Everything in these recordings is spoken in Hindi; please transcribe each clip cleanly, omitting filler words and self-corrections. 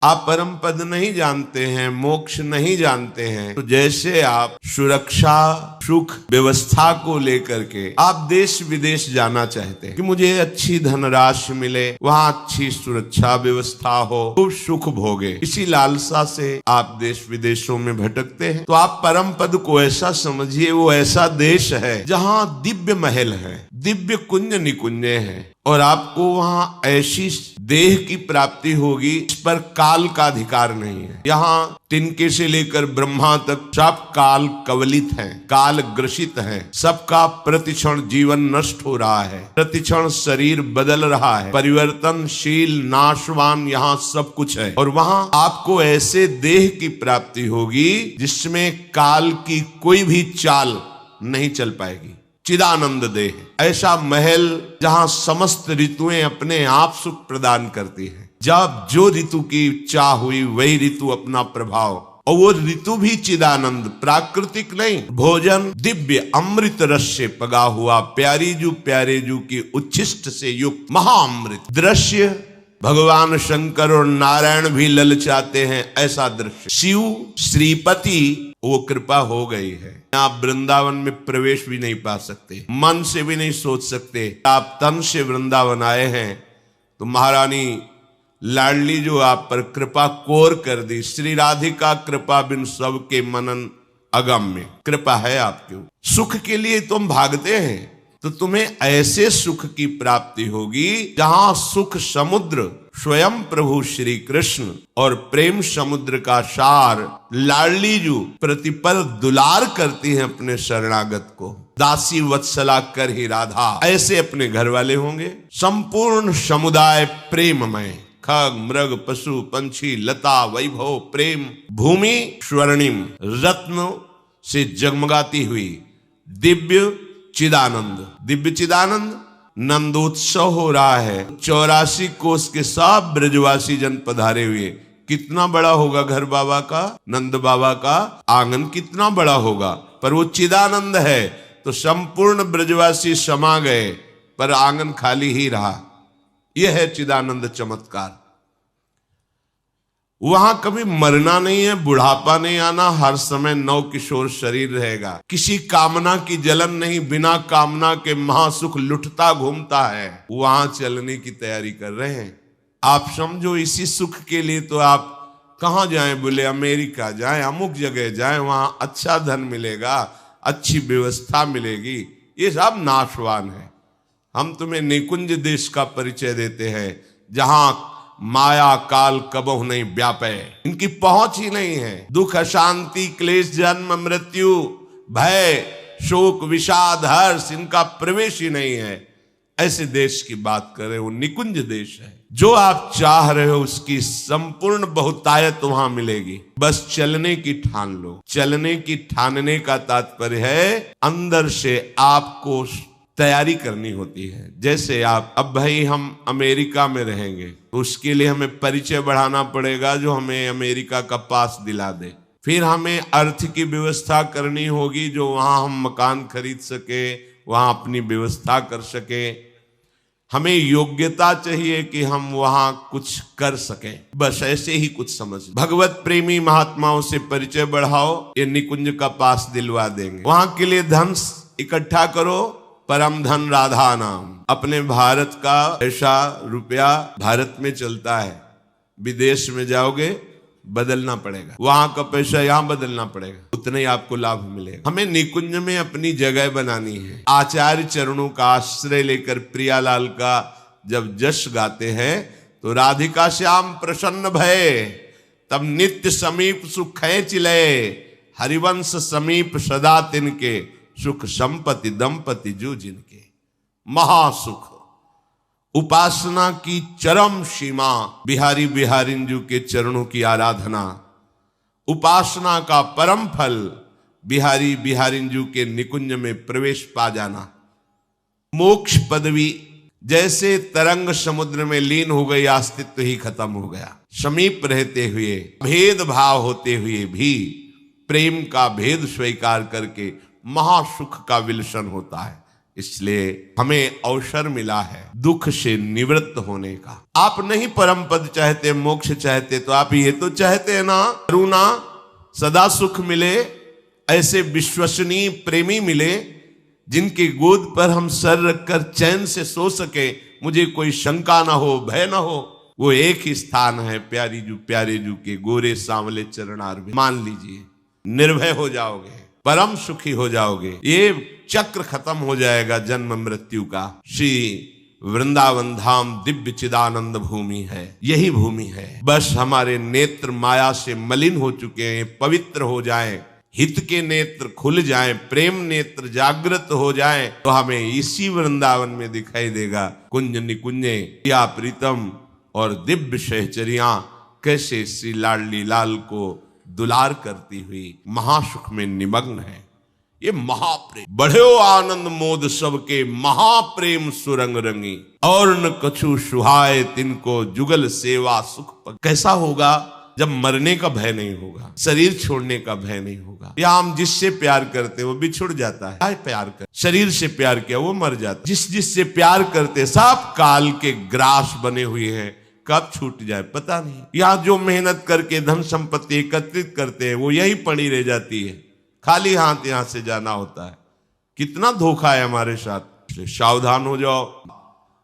आप परम पद नहीं जानते हैं, मोक्ष नहीं जानते हैं, तो जैसे आप सुरक्षा सुख व्यवस्था को लेकर के आप देश विदेश जाना चाहते हैं कि मुझे अच्छी धनराशि मिले, वहां अच्छी सुरक्षा व्यवस्था हो, खूब सुख भोगे, इसी लालसा से आप देश विदेशों में भटकते हैं। तो आप परम पद को ऐसा समझिए, वो ऐसा देश है जहां दिव्य महल है, दिव्य कुंज निकुंज है, और आपको वहां ऐसी देह की प्राप्ति होगी इस पर काल का अधिकार नहीं है। यहाँ तिनके से लेकर ब्रह्मा तक सब काल कवलित हैं, काल ग्रसित हैं, सबका प्रतिक्षण जीवन नष्ट हो रहा है, प्रतिक्षण शरीर बदल रहा है, परिवर्तनशील नाशवान यहाँ सब कुछ है। और वहां आपको ऐसे देह की प्राप्ति होगी जिसमें काल की कोई भी चाल नहीं चल पाएगी, चिदानंद देह, ऐसा महल जहां समस्त ऋतुएं अपने आप सुख प्रदान करती हैं। जब जो ऋतु की इच्छा हुई वही ऋतु अपना प्रभाव, और वो ऋतु भी चिदानंद, प्राकृतिक नहीं, भोजन दिव्य अमृत रस से पगा हुआ, प्यारे जू की उच्छिष्ट से युक्त महाअमृत दृश्य भगवान शंकर और नारायण भी ललचाते हैं, ऐसा दृश्य। शिव श्रीपति वो कृपा हो गई है, आप वृंदावन में प्रवेश भी नहीं पा सकते, मन से भी नहीं सोच सकते। आप तन से वृंदावन आए हैं तो महारानी लाडली जो आप पर कृपा कोर कर दी, श्री राधिका कृपा बिन सबके मनन अगम्य, कृपा है आपके। सुख के लिए तुम भागते हैं तो तुम्हें ऐसे सुख की प्राप्ति होगी जहां सुख समुद्र स्वयं प्रभु श्री कृष्ण और प्रेम समुद्र का सार लाडली जू प्रतिपल दुलार करती हैं अपने शरणागत को, दासी वत्सला कर ही राधा, ऐसे अपने घर वाले होंगे। संपूर्ण समुदाय प्रेममय, खग मृग पशु पंछी लता वैभव प्रेम, भूमि स्वर्णिम रत्न से जगमगाती हुई, दिव्य चिदानंद, दिव्य चिदानंद नंदोत्सव हो रहा है। 84 कोस के सब ब्रजवासी जन पधारे हुए। कितना बड़ा होगा घर बाबा का, नंद बाबा का आंगन कितना बड़ा होगा, पर वो चिदानंद है तो संपूर्ण ब्रजवासी समा गए, पर आंगन खाली ही रहा। यह है चिदानंद चमत्कार। वहां कभी मरना नहीं है, बुढ़ापा नहीं आना, हर समय नव किशोर शरीर रहेगा, किसी कामना की जलन नहीं, बिना कामना के महासुख लुटता घूमता है। वहां चलने की तैयारी कर रहे हैं। आप समझो इसी सुख के लिए तो आप कहां जाएं, बोले अमेरिका जाएं, अमुक जगह जाएं, वहां अच्छा धन मिलेगा, अच्छी व्यवस्था मिलेगी। ये सब नाशवान है। हम तुम्हें निकुंज देश का परिचय देते हैं जहां माया काल कबहु नहीं व्यापे, इनकी पहुंच ही नहीं है। दुख अशांति क्लेश जन्म मृत्यु भय शोक विषाद हर्ष, इनका प्रवेश ही नहीं है। ऐसे देश की बात करें, वो निकुंज देश है। जो आप चाह रहे हो उसकी संपूर्ण बहुतायत वहां मिलेगी, बस चलने की ठान लो। चलने की ठानने का तात्पर्य है अंदर से आपको तैयारी करनी होती है। जैसे आप अब भाई हम अमेरिका में रहेंगे तो उसके लिए हमें परिचय बढ़ाना पड़ेगा जो हमें अमेरिका का पास दिला दे। फिर हमें अर्थ की व्यवस्था करनी होगी जो वहां हम मकान खरीद सके, वहां अपनी व्यवस्था कर सके। हमें योग्यता चाहिए कि हम वहां कुछ कर सकें, बस ऐसे ही कुछ समझ। भगवत प्रेमी महात्माओं से परिचय बढ़ाओ, ये निकुंज का पास दिलवा देंगे। वहां के लिए धन इकट्ठा करो, परम धन राधा नाम। अपने भारत का ऐसा रुपया भारत में चलता है, विदेश में जाओगे बदलना पड़ेगा, वहां का पैसा यहां बदलना पड़ेगा, उतना ही आपको लाभ मिलेगा। हमें निकुंज में अपनी जगह बनानी है। आचार्य चरणों का आश्रय लेकर प्रियालाल का जब जश गाते हैं तो राधिका श्याम प्रसन्न भय, तब नित्य समीप सुख खैंच ले, हरिवंश समीप सदा तिनके, सुख संपत्ति दंपति जो जिनके। महासुख उपासना की चरम सीमा, बिहारी बिहारिंजू के चरणों की आराधना, उपासना का परम फल बिहारी बिहारिंजू के निकुंज में प्रवेश पा जाना। मोक्ष पदवी जैसे तरंग समुद्र में लीन हो गई, अस्तित्व ही खत्म हो गया। समीप रहते हुए, भेदभाव होते हुए भी प्रेम का भेद स्वीकार करके महासुख का विलसन होता है। इसलिए हमें अवसर मिला है दुख से निवृत्त होने का। आप नहीं परम पद चाहते, मोक्ष चाहते, तो आप ये तो चाहते हैं ना करुणा सदा सुख मिले, ऐसे विश्वसनीय प्रेमी मिले जिनके गोद पर हम सर रखकर चैन से सो सके, मुझे कोई शंका ना हो, भय ना हो। वो एक ही स्थान है प्यारी जू प्यारे जू के गोरे सांवले चरणार में। मान लीजिए निर्भय हो जाओगे, परम सुखी हो जाओगे, ये चक्र खत्म हो जाएगा जन्म मृत्यु का। श्री वृंदावन धाम दिव्य चिदानंद भूमि है, यही भूमि है। बस हमारे नेत्र माया से मलिन हो चुके हैं, पवित्र हो जाएं, हित के नेत्र खुल जाएं, प्रेम नेत्र जागृत हो जाएं, तो हमें इसी वृंदावन में दिखाई देगा कुंज निकुंजे या प्रीतम और दिव्य सहचरियां कैसे श्री लाडली लाल को दुलार करती हुई महासुख में निमग्न है। ये महाप्रेम बढ़ो आनंद मोद सबके, महाप्रेम सुरंग रंगी, और न कछु सुहाए तिनको जुगल सेवा सुख पग। कैसा होगा जब मरने का भय नहीं होगा, शरीर छोड़ने का भय नहीं होगा। या हम जिससे प्यार करते वो बिछुड़ जाता है, प्यार कर शरीर से प्यार किया वो मर जाता। जिससे प्यार करते सब काल के ग्रास बने हुए हैं, कब छूट जाए पता नहीं। यहाँ जो मेहनत करके धन संपत्ति एकत्रित करते हैं वो यही पड़ी रह जाती है, खाली हाथ यहां से जाना होता है। कितना धोखा है हमारे साथ, इसलिए सावधान हो जाओ।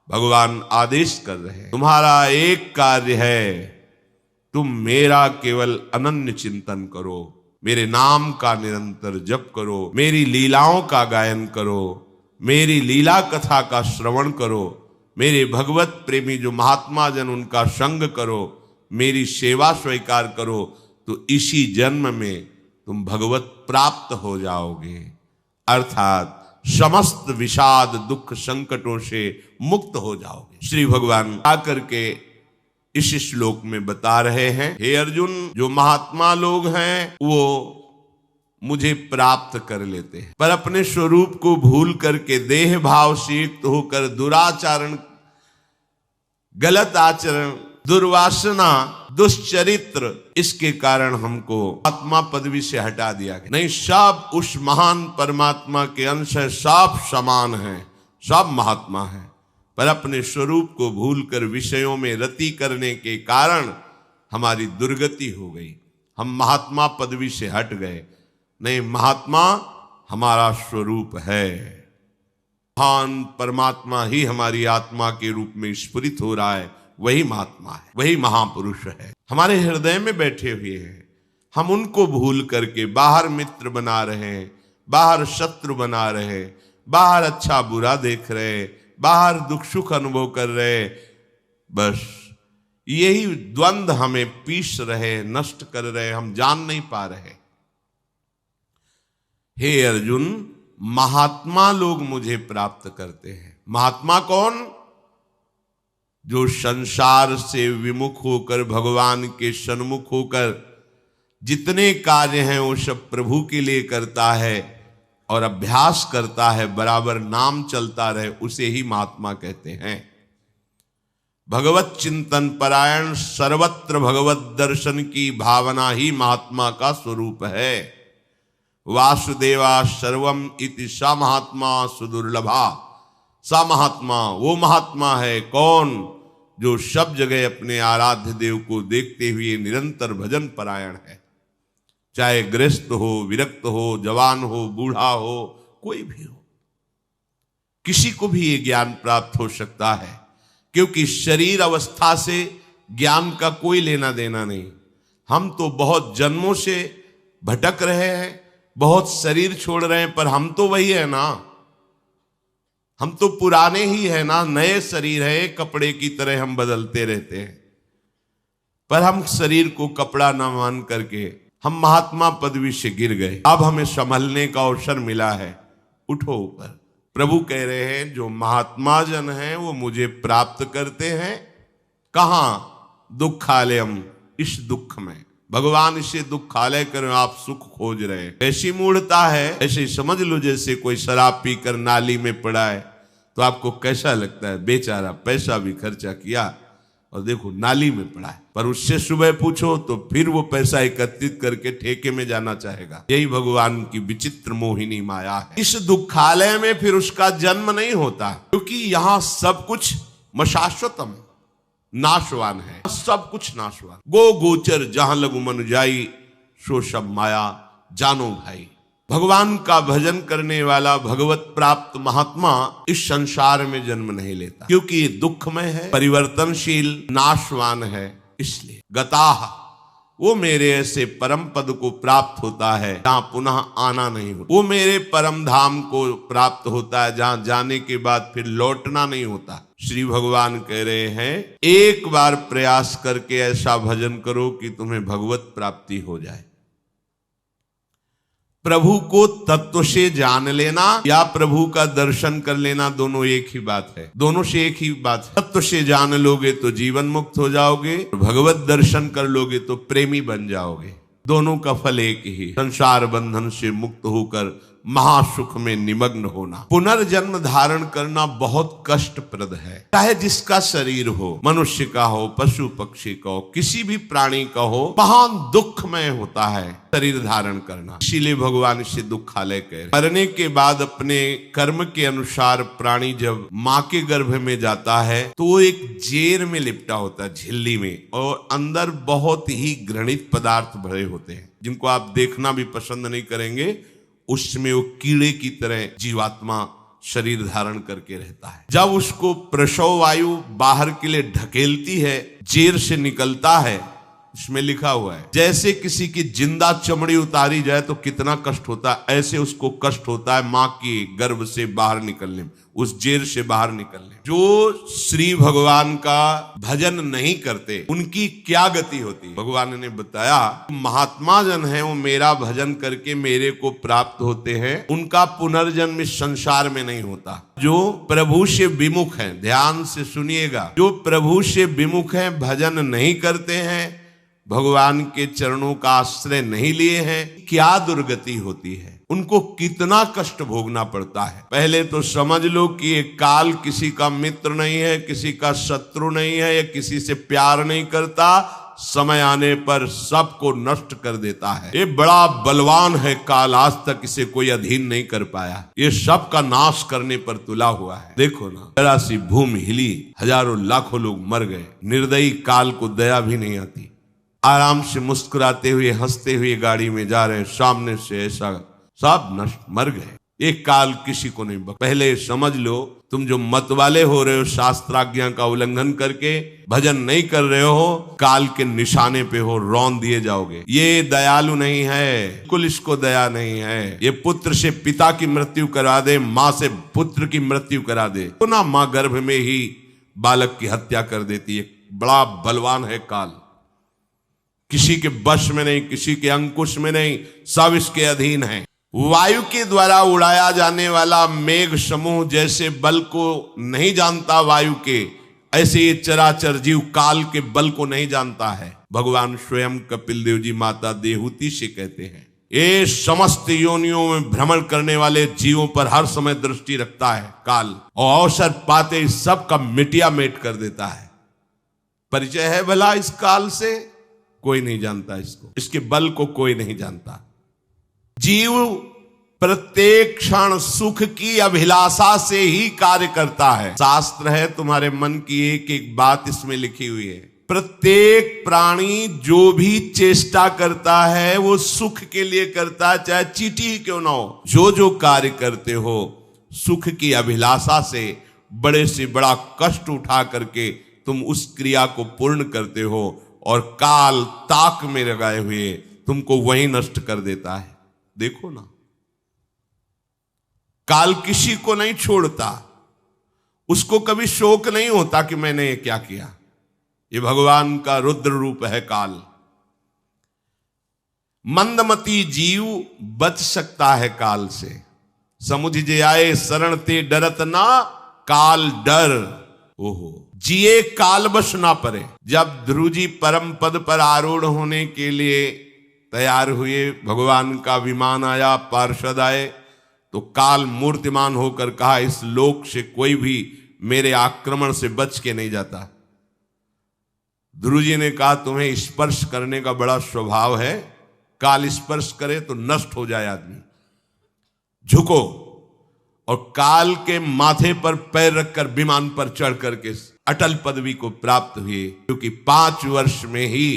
भगवान आदेश कर रहे हैं, तुम्हारा एक कार्य है, तुम मेरा केवल अनन्य चिंतन करो, मेरे नाम का निरंतर जप करो, मेरी लीलाओं का गायन करो, मेरी लीला कथा का श्रवण करो, मेरे भगवत प्रेमी जो महात्मा जन उनका संग करो, मेरी सेवा स्वीकार करो, तो इसी जन्म में तुम भगवत प्राप्त हो जाओगे, अर्थात समस्त विषाद दुख संकटों से मुक्त हो जाओगे। श्री भगवान आकर के इस श्लोक में बता रहे हैं, हे अर्जुन, जो महात्मा लोग हैं वो मुझे प्राप्त कर लेते हैं, पर अपने स्वरूप को भूल करके देह भाव से युक्त होकर दुराचरण, गलत आचरण, दुर्वासना, दुष्चरित्र, इसके कारण हमको आत्मा पदवी से हटा दिया गया। नहीं, सब उस महान परमात्मा के अंश है, सब समान है, सब महात्मा है, पर अपने स्वरूप को भूलकर विषयों में रति करने के कारण हमारी दुर्गति हो गई, हम महात्मा पदवी से हट गए। नहीं, महात्मा हमारा स्वरूप है, महान परमात्मा ही हमारी आत्मा के रूप में स्फुरित हो रहा है, वही महात्मा है, वही महापुरुष है, हमारे हृदय में बैठे हुए हैं। हम उनको भूल करके बाहर मित्र बना रहे हैं, बाहर शत्रु बना रहे हैं, बाहर अच्छा बुरा देख रहे हैं, बाहर दुख सुख अनुभव कर रहे। बस यही द्वंद्व हमें पीस रहे, नष्ट कर रहे, हम जान नहीं पा रहे। हे अर्जुन, महात्मा लोग मुझे प्राप्त करते हैं। महात्मा कौन? जो संसार से विमुख होकर भगवान के सन्मुख होकर जितने कार्य हैं वो सब प्रभु के लिए करता है और अभ्यास करता है, बराबर नाम चलता रहे, उसे ही महात्मा कहते हैं। भगवत चिंतन परायण, सर्वत्र भगवत दर्शन की भावना ही महात्मा का स्वरूप है। वासुदेवा सर्वम इति सा महात्मा सुदुर्लभा। सा महात्मा वो महात्मा है कौन? जो सब जगह अपने आराध्य देव को देखते हुए निरंतर भजन परायण है। चाहे गृहस्थ हो, विरक्त हो, जवान हो, बूढ़ा हो, कोई भी हो, किसी को भी ये ज्ञान प्राप्त हो सकता है, क्योंकि शरीर अवस्था से ज्ञान का कोई लेना देना नहीं। हम तो बहुत जन्मों से भटक रहे हैं, बहुत शरीर छोड़ रहे हैं, पर हम तो वही है ना, हम तो पुराने ही है ना, नए शरीर है, कपड़े की तरह हम बदलते रहते हैं। पर हम शरीर को कपड़ा न मान करके हम महात्मा पदवी से गिर गए। अब हमें संभलने का अवसर मिला है, उठो ऊपर। प्रभु कह रहे हैं जो महात्मा जन हैं वो मुझे प्राप्त करते हैं। कहां? दुखालयम, इस दुख में। भगवान इसे दुखालय करें, आप सुख खोज रहे हैं। ऐसी मूढ़ता है, ऐसे समझ लो जैसे कोई शराब पीकर नाली में पड़ा है, तो आपको कैसा लगता है? बेचारा पैसा भी खर्चा किया और देखो नाली में पड़ा है। पर उससे सुबह पूछो तो फिर वो पैसा एकत्रित करके ठेके में जाना चाहेगा। यही भगवान की विचित्र मोहिनी माया है। इस दुखालय में फिर उसका जन्म नहीं होता, क्योंकि यहां सब कुछ मशाश्वतम नाशवान है, सब कुछ नाशवान। गो गोचर जहां लगु मन जाई, सो सब माया जानो भाई। भगवान का भजन करने वाला भगवत प्राप्त महात्मा इस संसार में जन्म नहीं लेता, क्योंकि ये दुखमय है, परिवर्तनशील, नाशवान है। इसलिए गताह, वो मेरे ऐसे परम पद को प्राप्त होता है जहां पुनः आना नहीं होता। वो मेरे परम धाम को प्राप्त होता है जहां जाने के बाद फिर लौटना नहीं होता। श्री भगवान कह रहे हैं, एक बार प्रयास करके ऐसा भजन करो कि तुम्हें भगवत प्राप्ति हो जाए। प्रभु को तत्व से जान लेना या प्रभु का दर्शन कर लेना, दोनों एक ही बात है, दोनों से एक ही बात है। तत्व से जान लोगे तो जीवन मुक्त हो जाओगे, भगवत दर्शन कर लोगे तो प्रेमी बन जाओगे। दोनों का फल एक ही, संसार बंधन से मुक्त होकर महासुख में निमग्न होना। पुनर्जन्म धारण करना बहुत कष्टप्रद है, चाहे जिसका शरीर हो, मनुष्य का हो, पशु पक्षी का हो, किसी भी प्राणी का हो, महान दुखमय होता है शरीर धारण करना। इसीलिए भगवान इसे दुखालय कह रहे। मरने के बाद अपने कर्म के अनुसार प्राणी जब माँ के गर्भ में जाता है तो वो एक जेर में लिपटा होता है, झिल्ली में, और अंदर बहुत ही घृणित पदार्थ भरे होते हैं जिनको आप देखना भी पसंद नहीं करेंगे। उसमें वो कीड़े की तरह जीवात्मा शरीर धारण करके रहता है। जब उसको प्रसव वायु बाहर के लिए ढकेलती है, जेर से निकलता है, इसमें लिखा हुआ है जैसे किसी की जिंदा चमड़ी उतारी जाए तो कितना कष्ट होता है, ऐसे उसको कष्ट होता है माँ के गर्भ से बाहर निकलने में, उस जेर से बाहर निकलने। जो श्री भगवान का भजन नहीं करते उनकी क्या गति होती है, भगवान ने बताया। महात्मा जन है वो मेरा भजन करके मेरे को प्राप्त होते हैं, उनका पुनर्जन्म इस संसार में नहीं होता। जो प्रभु से विमुख है, ध्यान से सुनिएगा, जो प्रभु से विमुख है, भजन नहीं करते हैं, भगवान के चरणों का आश्रय नहीं लिए हैं, क्या दुर्गति होती है, उनको कितना कष्ट भोगना पड़ता है। पहले तो समझ लो कि ये काल किसी का मित्र नहीं है, किसी का शत्रु नहीं है, या किसी से प्यार नहीं करता, समय आने पर सबको नष्ट कर देता है। ये बड़ा बलवान है काल, आज तक इसे कोई अधीन नहीं कर पाया, ये सब का नाश करने पर तुला हुआ है। देखो ना, जरा सी भूमि हिली, हजारों लाखों लोग मर गए, निर्दयी काल को दया भी नहीं आती। आराम से मुस्कुराते हुए हंसते हुए गाड़ी में जा रहे हैं, सामने से ऐसा सब नष्ट, मर गए। एक काल किसी को नहीं पहले समझ लो, तुम जो मत वाले हो रहे हो, शास्त्राज्ञा का उल्लंघन करके भजन नहीं कर रहे हो, काल के निशाने पे हो, रौंद दिए जाओगे। ये दयालु नहीं है, बिल्कुल इसको दया नहीं है। ये पुत्र से पिता की मृत्यु करा दे, माँ से पुत्र की मृत्यु करा दे, तो ना माँ गर्भ में ही बालक की हत्या कर देती है। बड़ा बलवान है काल, किसी के वश में नहीं, किसी के अंकुश में नहीं, सब इसके अधीन है। वायु के द्वारा उड़ाया जाने वाला मेघ समूह जैसे बल को नहीं जानता वायु के, ऐसे ये चराचर जीव काल के बल को नहीं जानता है। भगवान स्वयं कपिल देव जी माता देहूति से कहते हैं, ये समस्त योनियों में भ्रमण करने वाले जीवों पर हर समय दृष्टि रखता है काल, और अवसर पाते सबका मिटिया मेट कर देता है। परिचय है भला इस काल से? कोई नहीं जानता इसको, इसके बल को कोई नहीं जानता। जीव प्रत्येक क्षण सुख की अभिलाषा से ही कार्य करता है। शास्त्र है, तुम्हारे मन की एक एक बात इसमें लिखी हुई है। प्रत्येक प्राणी जो भी चेष्टा करता है वो सुख के लिए करता है, चाहे चींटी ही क्यों ना हो। जो जो कार्य करते हो सुख की अभिलाषा से, बड़े से बड़ा कष्ट उठा करके तुम उस क्रिया को पूर्ण करते हो, और काल ताक में लगाए हुए तुमको वहीं नष्ट कर देता है। देखो ना, काल किसी को नहीं छोड़ता, उसको कभी शोक नहीं होता कि मैंने ये क्या किया। ये भगवान का रुद्र रूप है काल। मंदमती जीव बच सकता है काल से। समुझ जे आए शरण ते डरत ना, काल डर ओहो जिए काल बस ना परे। जब ध्रुव जी परम पद पर आरूढ़ होने के लिए तैयार हुए, भगवान का विमान आया, पार्षद आए, तो काल मूर्तिमान होकर कहा, इस लोक से कोई भी मेरे आक्रमण से बच के नहीं जाता। ध्रुव जी ने कहा तुम्हें स्पर्श करने का बड़ा स्वभाव है, काल स्पर्श करे तो नष्ट हो जाए आदमी, झुको। और काल के माथे पर पैर रखकर विमान पर चढ़ करके अटल पदवी को प्राप्त हुए, क्योंकि 5 वर्ष में ही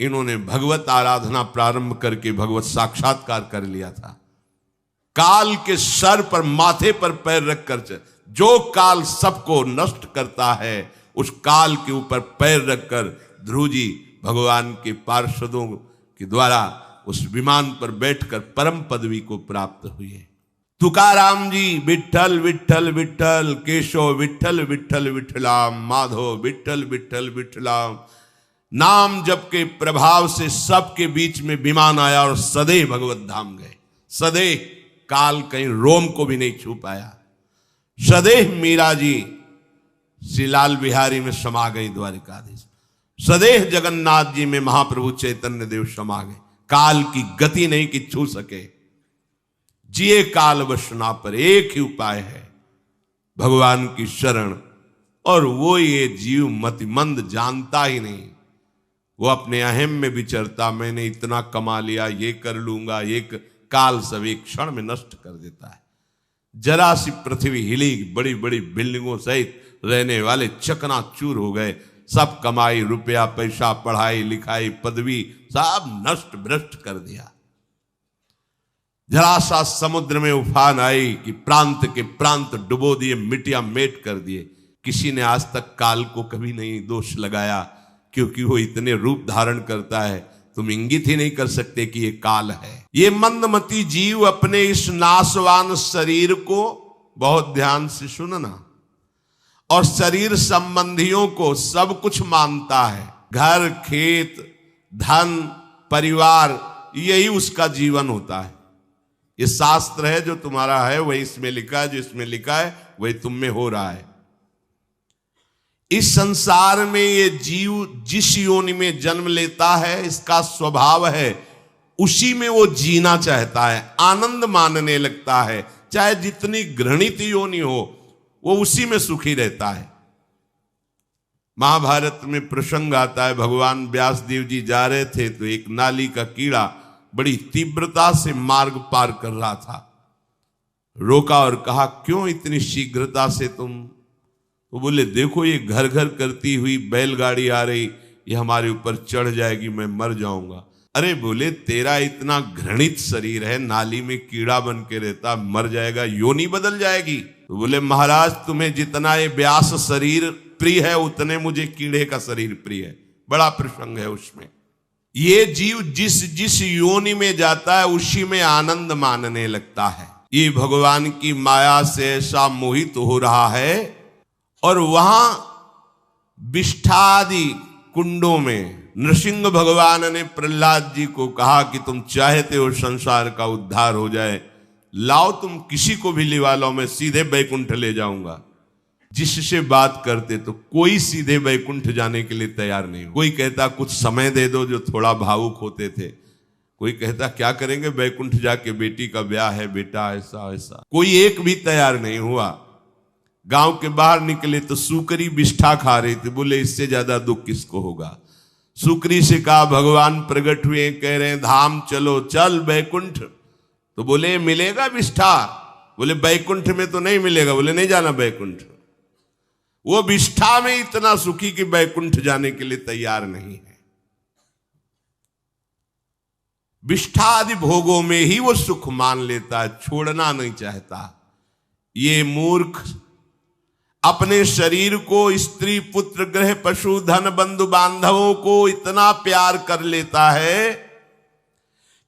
इन्होंने भगवत आराधना प्रारंभ करके भगवत साक्षात्कार कर लिया था। काल के सर पर माथे पर पैर रखकर, जो काल सबको नष्ट करता है उस काल के ऊपर पैर रखकर ध्रुव जी भगवान के पार्षदों के द्वारा उस विमान पर बैठकर परम पदवी को प्राप्त हुए। तुकाराम जी विठ्ठल विठ्ठल विठ्ठल, केशव विठ्ठल विठ्ठल विठ्ठलाम, माधव विठ्ठल विठ्ठल विठ्ठलाम। नाम जप के प्रभाव से सबके बीच में विमान आया और सदैव भगवत धाम गए। सदैव काल कहीं रोम को भी नहीं छू पाया। सदैव मीरा जी श्री लाल बिहारी में समा गई द्वारिकाधीश। सदैव जगन्नाथ जी में महाप्रभु चैतन्य देव समा गए। काल की गति नहीं कि छू सके। जिए काल वशना पर एक ही उपाय है, भगवान की शरण। और वो ये जीव मतिमंद जानता ही नहीं, वो अपने अहम में विचरता, मैंने इतना कमा लिया, ये कर लूंगा, काल सब एक क्षण में नष्ट कर देता है। जरा सी पृथ्वी हिली, बड़ी बड़ी बिल्डिंगों सहित रहने वाले चकनाचूर हो गए। सब कमाई, रुपया, पैसा, पढ़ाई लिखाई, पदवी सब नष्ट भ्रष्ट कर दिया। जरा सा समुद्र में उफान आई कि प्रांत के प्रांत डुबो दिए, मिटिया मेट कर दिए। किसी ने आज तक काल को कभी नहीं दोष लगाया, क्योंकि वो इतने रूप धारण करता है, तुम इंगित ही नहीं कर सकते कि ये काल है। ये मंदमती जीव अपने इस नाशवान शरीर को बहुत ध्यान से सुनना, और शरीर संबंधियों को सब कुछ मानता है। घर, खेत, धन, परिवार, यही उसका जीवन होता है। ये शास्त्र है, जो तुम्हारा है वही इसमें लिखा है, जो इसमें लिखा है वही तुम में हो रहा है। इस संसार में ये जीव जिस योनि में जन्म लेता है, इसका स्वभाव है उसी में वो जीना चाहता है, आनंद मानने लगता है। चाहे जितनी घृणित योनि हो, वो उसी में सुखी रहता है। महाभारत में प्रसंग आता है, भगवान व्यासदेव जी जा रहे थे तो एक नाली का कीड़ा बड़ी तीव्रता से मार्ग पार कर रहा था। रोका और कहा, क्यों इतनी शीघ्रता से तुम? वो बोले, देखो ये घर घर करती हुई बैलगाड़ी आ रही, ये हमारे ऊपर चढ़ जाएगी, मैं मर जाऊंगा। अरे बोले, तेरा इतना घृणित शरीर है, नाली में कीड़ा बन के रहता, मर जाएगा, योनि बदल जाएगी। तो बोले, महाराज तुम्हें जितना ये व्यास शरीर प्रिय है, उतने मुझे कीड़े का शरीर प्रिय है। बड़ा प्रसंग है उसमें। ये जीव जिस जिस योनि में जाता है उसी में आनंद मानने लगता है। ये भगवान की माया से ऐसा मोहित हो रहा है। और वहां विष्ठादि कुंडों में नृसिंह भगवान ने प्रहलाद जी को कहा कि तुम चाहते हो संसार का उद्धार हो जाए, लाओ तुम किसी को भी लिवा लो, मैं सीधे बैकुंठ ले जाऊंगा। जिससे बात करते तो कोई सीधे बैकुंठ जाने के लिए तैयार नहीं। कोई कहता कुछ समय दे दो, जो थोड़ा भावुक होते थे। कोई कहता क्या करेंगे बैकुंठ जाके, बेटी का ब्याह है, बेटा ऐसा ऐसा। कोई एक भी तैयार नहीं हुआ। गांव के बाहर निकले तो सुकरी बिष्ठा खा रही थी। बोले, इससे ज्यादा दुख किसको होगा। सुकरी से कहा, भगवान प्रकट हुए, कह रहे हैं धाम चलो, चल बैकुंठ। तो बोले, मिलेगा बिष्ठा? बोले, बैकुंठ में तो नहीं मिलेगा। बोले, नहीं जाना बैकुंठ। वो विष्ठा में इतना सुखी कि बैकुंठ जाने के लिए तैयार नहीं है। विष्ठा आदि भोगों में ही वो सुख मान लेता है, छोड़ना नहीं चाहता। ये मूर्ख अपने शरीर को, स्त्री पुत्र गृह पशु धन बंधु बांधवों को इतना प्यार कर लेता है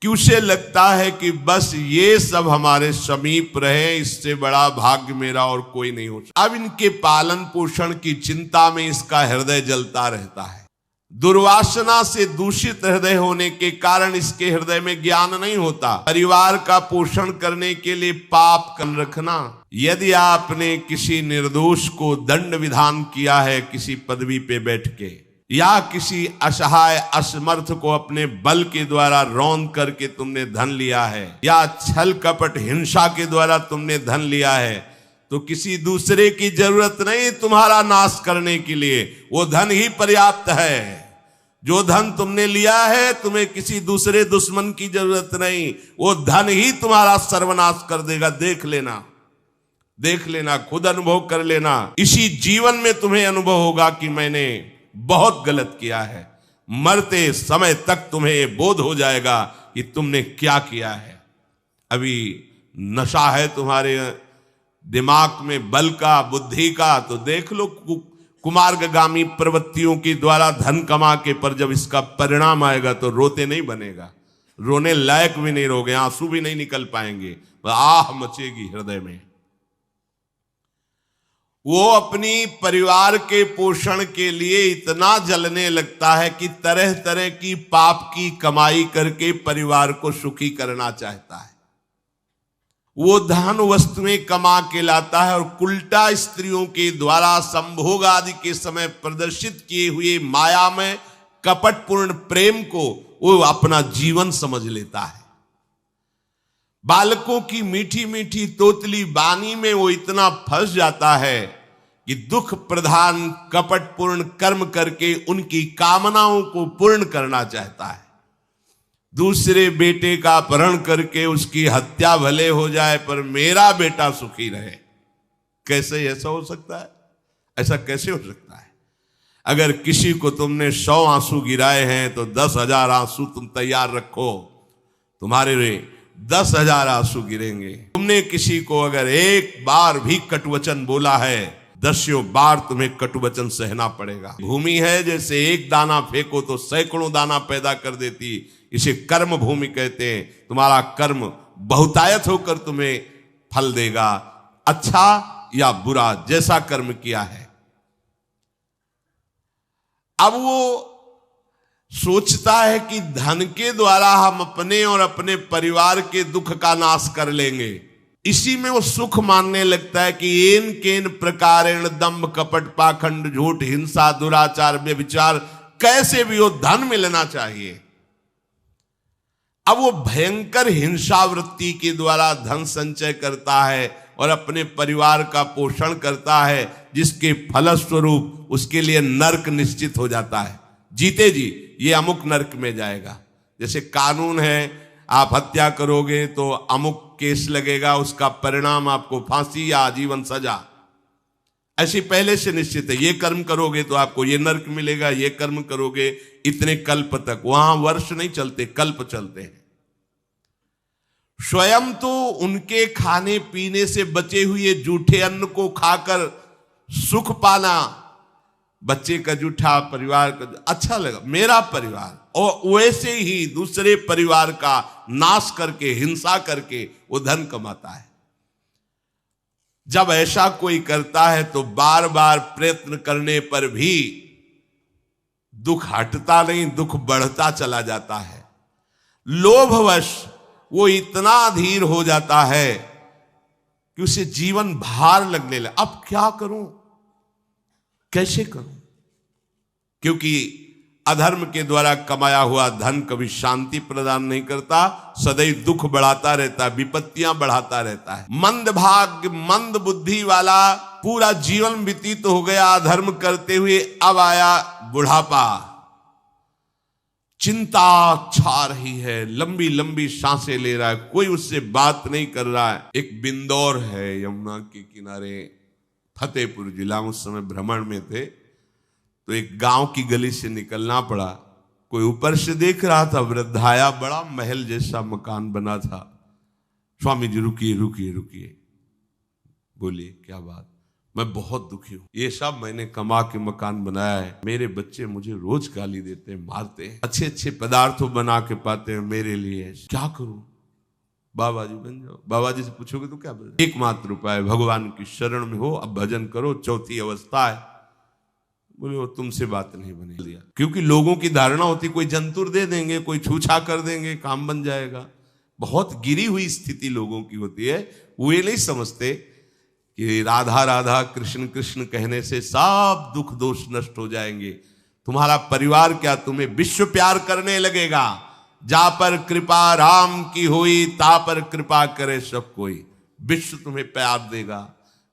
कि उसे लगता है कि बस ये सब हमारे समीप रहे, इससे बड़ा भाग्य मेरा और कोई नहीं हो सकता। अब इनके पालन पोषण की चिंता में इसका हृदय जलता रहता है। दुर्वासना से दूषित हृदय होने के कारण इसके हृदय में ज्ञान नहीं होता। परिवार का पोषण करने के लिए पाप कर रखना। यदि आपने किसी निर्दोष को दंड विधान किया है किसी पदवी पे बैठ के, या किसी असहाय असमर्थ को अपने बल के द्वारा रौंद करके तुमने धन लिया है, या छल कपट हिंसा के द्वारा तुमने धन लिया है, तो किसी दूसरे की जरूरत नहीं तुम्हारा नाश करने के लिए, वो धन ही पर्याप्त है। जो धन तुमने लिया है तुम्हें किसी दूसरे दुश्मन की जरूरत नहीं, वो धन ही तुम्हारा सर्वनाश कर देगा। देख लेना, देख लेना, खुद अनुभव कर लेना। इसी जीवन में तुम्हें अनुभव होगा कि मैंने बहुत गलत किया है। मरते समय तक तुम्हें बोध हो जाएगा कि तुमने क्या किया है। अभी नशा है तुम्हारे दिमाग में बल का, बुद्धि का, तो देख लो कुमार्गामी प्रवृत्तियों के द्वारा धन कमा के, पर जब इसका परिणाम आएगा तो रोते नहीं बनेगा, रोने लायक भी नहीं रहोगे, आंसू भी नहीं निकल पाएंगे, आह मचेगी हृदय में। वो अपनी परिवार के पोषण के लिए इतना जलने लगता है कि तरह तरह की पाप की कमाई करके परिवार को सुखी करना चाहता है। वो धन वस्तुएं कमा के लाता है और उल्टा स्त्रियों के द्वारा संभोग आदि के समय प्रदर्शित किए हुए माया में कपटपूर्ण प्रेम को वो अपना जीवन समझ लेता है। बालकों की मीठी मीठी तोतली बानी में वो इतना फंस जाता है कि दुख प्रधान कपटपूर्ण कर्म करके उनकी कामनाओं को पूर्ण करना चाहता है। दूसरे बेटे का अपहरण करके उसकी हत्या भले हो जाए पर मेरा बेटा सुखी रहे। कैसे ऐसा हो सकता है? ऐसा कैसे हो सकता है? अगर किसी को तुमने 100 आंसू गिराए हैं तो 10,000 आंसू तुम तैयार रखो, तुम्हारे 10,000 आंसू गिरेंगे। तुमने किसी को अगर एक बार भी कटुवचन बोला है, 10 बार तुम्हें कटुवचन सहना पड़ेगा। भूमि है, जैसे एक दाना फेंको तो सैकड़ों दाना पैदा कर देती, इसे कर्म भूमि कहते हैं। तुम्हारा कर्म बहुतायत होकर तुम्हें फल देगा, अच्छा या बुरा, जैसा कर्म किया है। अब वो सोचता है कि धन के द्वारा हम अपने और अपने परिवार के दुख का नाश कर लेंगे। इसी में वो सुख मानने लगता है कि एन केन प्रकारेण दंभ कपट पाखंड झूठ हिंसा दुराचार व्यभिचार, कैसे भी हो धन मिलना चाहिए। अब वो भयंकर हिंसा वृत्ति के द्वारा धन संचय करता है और अपने परिवार का पोषण करता है, जिसके फलस्वरूप उसके लिए नरक निश्चित हो जाता है। जीते जी ये अमुक नरक में जाएगा। जैसे कानून है, आप हत्या करोगे तो अमुक केस लगेगा, उसका परिणाम आपको फांसी या आजीवन सजा, ऐसी पहले से निश्चित है। ये कर्म करोगे तो आपको ये नरक मिलेगा, ये कर्म करोगे इतने कल्प तक। वहां वर्ष नहीं चलते, कल्प चलते हैं। स्वयं तो उनके खाने पीने से बचे हुए जूठे अन्न को खाकर सुख पाना, बच्चे का जूठा, परिवार का अच्छा लगा, मेरा परिवार, और वैसे ही दूसरे परिवार का नाश करके, हिंसा करके वो धन कमाता है। जब ऐसा कोई करता है तो बार बार प्रयत्न करने पर भी दुख हटता नहीं, दुख बढ़ता चला जाता है। लोभवश वो इतना अधीर हो जाता है कि उसे जीवन भार लगने लगा। अब क्या करूं, कैसे करूं? क्योंकि अधर्म के द्वारा कमाया हुआ धन कभी शांति प्रदान नहीं करता, सदैव दुख बढ़ाता रहता, विपत्तियां बढ़ाता रहता है। मंद भाग्य, मंद बुद्धि वाला पूरा जीवन व्यतीत हो गया अधर्म करते हुए, अब आया बुढ़ापा, चिंता छा रही है, लंबी लंबी सांसें ले रहा है, कोई उससे बात नहीं कर रहा है। एक बिंदौर है यमुना के किनारे, फतेहपुर जिला, उस समय भ्रमण में थे, तो एक गांव की गली से निकलना पड़ा। कोई ऊपर से देख रहा था, वृद्धाया, बड़ा महल जैसा मकान बना था। स्वामी जी रुकिए रुकिए रुकिए, बोलिए क्या बात? मैं बहुत दुखी हूं, ये सब मैंने कमा के मकान बनाया है, मेरे बच्चे मुझे रोज गाली देते हैं, मारते हैं, अच्छे अच्छे पदार्थों बना के पाते हैं मेरे लिए, क्या करूं? बाबा जी बन जाओ। बाबा जी से पूछोगे तो क्या बोले? एकमात्र उपाय भगवान की शरण में हो, अब भजन करो, चौथी अवस्था है। बोले वो तुमसे बात नहीं बने लिया, क्योंकि लोगों की धारणा होती कोई जंतुर दे देंगे, कोई छूछा कर देंगे, काम बन जाएगा। बहुत गिरी हुई स्थिति लोगों की होती है। वो ये नहीं समझते कि राधा राधा कृष्ण कृष्ण कहने से सब दुख दोष नष्ट हो जाएंगे। तुम्हारा परिवार क्या तुम्हें विश्व प्यार करने लगेगा। जा पर कृपा राम की हुई, ता पर कृपा करे सब कोई। विश्व तुम्हें प्यार देगा,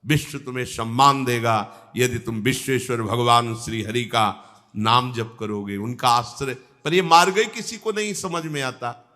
विश्व तुम्हें सम्मान देगा, यदि तुम विश्वेश्वर भगवान श्री हरि का नाम जप करोगे, उनका आश्रय, पर ये मार्ग ही किसी को नहीं समझ में आता।